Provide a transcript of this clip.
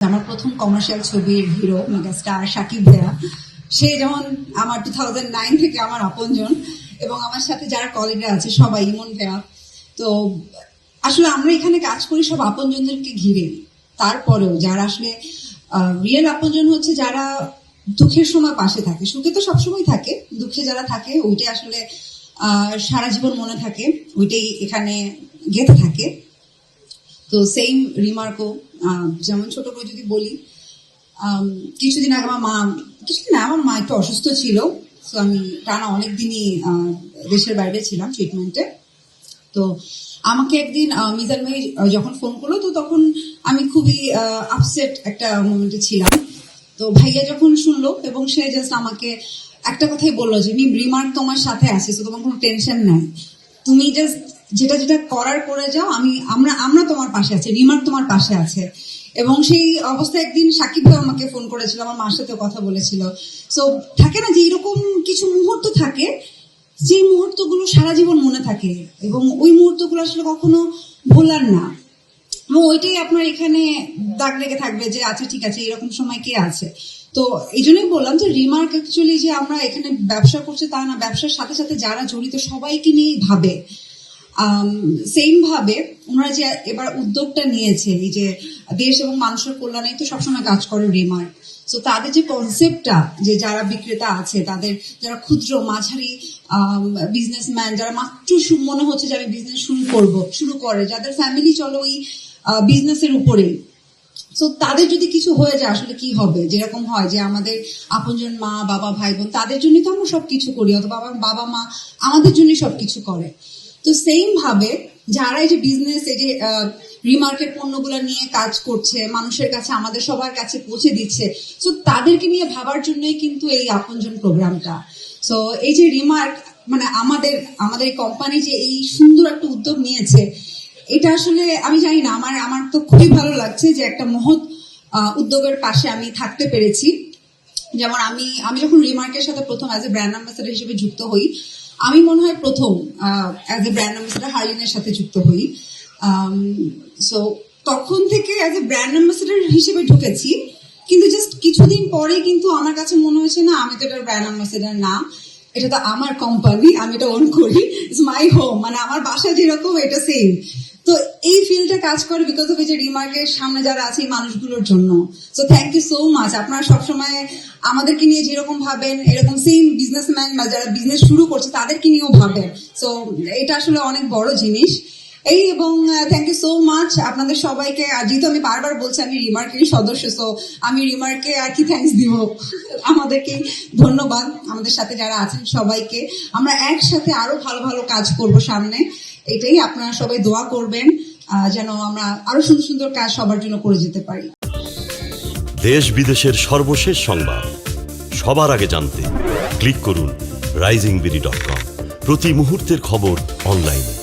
আমার প্রথম কমার্শিয়াল ছবির হিরো মেগাস্টার শাকিব ভাইয়া, সে যেমন আমার 2009 থেকে আমার আপনজন, এবং আমার সাথে যারা কলিগরা আছে সবাই, ইমন ভাইয়া। তো আসলে আমরা এখানে কাজ করি সব আপনজনদেরকে ঘিরে। তারপরেও যারা আসলে রিয়েল আপনজন হচ্ছে যারা দুঃখের সময় পাশে থাকে, সুখে তো সবসময় থাকে, দুঃখে যারা থাকে ওইটাই আসলে সারা জীবন মনে থাকে, ওইটাই এখানে গেঁথে থাকে। তো সেম রিমার্কও, যেমন ছোট করে যদি বলি, কিছুদিন আগে আমার মা একটু অসুস্থ ছিল। তো আমি টানা অনেকদিনই দেশের বাইরে ছিলাম ট্রিটমেন্টে। তো আমাকে একদিন মিজান ভাই যখন ফোন করলো, তো তখন আমি খুবই আপসেট একটা মোমেন্টে ছিলাম। তো ভাইয়া যখন শুনলো, এবং সে জাস্ট আমাকে একটা কথাই বললো যে রিমার্ক তোমার সাথে আছে, তো তোমার কোনো টেনশন নাই, তুমি জাস্ট যেটা যেটা করার করে যাও, আমরা তোমার পাশে আছি, রিমার্ক তোমার পাশে আছে। এবং সেই অবস্থায় একদিন সাকিব ভাই আমাকে ফোন করেছিল, আমার মার সাথে কথা বলেছিল। সো থাকে না যে এরকম কিছু মুহূর্ত থাকে, যে মুহূর্তগুলো সারা জীবন মনে থাকে, এবং ওই মুহূর্তগুলো আসলে কখনো ভোলার না, এবং ওইটাই আপনার এখানে দাগ লেগে থাকবে যে আচ্ছা ঠিক আছে, এরকম সময় কে আছে। তো এই জন্যই বললাম যে রিমার্ক অ্যাকচুয়ালি যে আমরা এখানে ব্যবসা করছি তা না, ব্যবসার সাথে সাথে যারা জড়িত সবাইকে নিয়েই ভাবে। সেম ভাবে ওনারা যে এবার উদ্যোগটা নিয়েছে, এই যে দেশ এবং মানুষের কল্যাণে তো সবসময় কাজ করে রিমার্ক। তো তাদের যে কনসেপ্টটা, যে যারা বিক্রেতা আছে, তাদের যারা ক্ষুদ্র মাঝারি বিজনেসম্যান, যারা মাত্র মনে হচ্ছে যে আমি বিজনেস শুরু করে, যাদের ফ্যামিলি চলো ওই বিজনেসের উপরেই, তো তাদের যদি কিছু হয়ে যায় আসলে কি হবে। যেরকম হয় যে আমাদের আপনজন মা বাবা ভাই বোন, তাদের জন্যই তো আমরা সবকিছু করি, অথবা বাবা মা আমাদের জন্যই সবকিছু করে। তো সেম ভাবে যারা এই যে বিজনেস, এই যে রিমার্কেট পণ্যগুলো নিয়ে কাজ করছে, মানুষের কাছে আমাদের সবার কাছে পৌঁছে দিচ্ছে, তো তাদেরকে নিয়ে ভাবার জন্যই কিন্তু এই আপনজন প্রোগ্রামটা। তো এই যে রিমার্ক, মানে আমাদের কোম্পানি যে এই সুন্দর একটা উদ্যোগ নিয়েছে, এটা আসলে আমি জানি না, আমার তো খুবই ভালো লাগছে যে একটা মহৎ উদ্যোগের পাশে আমি থাকতে পেরেছি। যেমন আমি যখন রিমার্কের সাথে প্রথম অ্যাজ এ ব্র্যান্ড অ্যাম্বাসেডর হিসেবে যুক্ত হই, আমি মনে হয় প্রথম অ্যাজ এ ব্র্যান্ড অ্যাম্বাসেডর হারলিনের সাথে যুক্ত হই। সো তখন থেকে অ্যাজ এ ব্র্যান্ড অ্যাম্বাসেডর হিসেবে ঢুকেছি, কিন্তু জাস্ট কিছুদিন পরে কিন্তু আমার কাছে মনে হয়েছে না, আমি তো এটার ব্র্যান্ড অ্যাম্বাসেডর না, এটা তো আমার কোম্পানি, আমি এটা ওন করি, ইটস মাই হোম, মানে আমার বাসা যেরকম এটা সেম। তো এই ফিল্ডটা কাজ করে বিকজ অফ এই যে রিমার্কের সামনে যারা আছে এই মানুষগুলোর জন্য। So thank you so much. আপনারা সবসময় আমাদেরকে নিয়ে যেরকম ভাবেন, এরকম সেম বিজনেসম্যান বা যারা বিজনেস শুরু করছে তাদেরকে নিয়েও ভাবেন। সো এটা আসলে অনেক বড় জিনিস এই, এবং থ্যাংক ইউ সো মাচ আপনাদের সবাইকে। আর যেহেতু আমি বারবার বলছি আমি রিমার্কেরই সদস্য, সো আমি রিমার্কে আর কি থ্যাংকস দিব, আমাদেরকে ধন্যবাদ। আমাদের সাথে যারা আছেন সবাইকে, আমরা একসাথে আরো ভালো ভালো কাজ করব সামনে, এটাই। আপনারা সবাই দোয়া করবেন যেন আমরা আরো সুন্দর সুন্দর কাজ সবার জন্য করে যেতে পারি। দেশ বিদেশের সর্বশেষ সংবাদ সবার আগে জানতে ক্লিক করুন risingbeauty.com। প্রতি মুহূর্তের খবর অনলাইনে।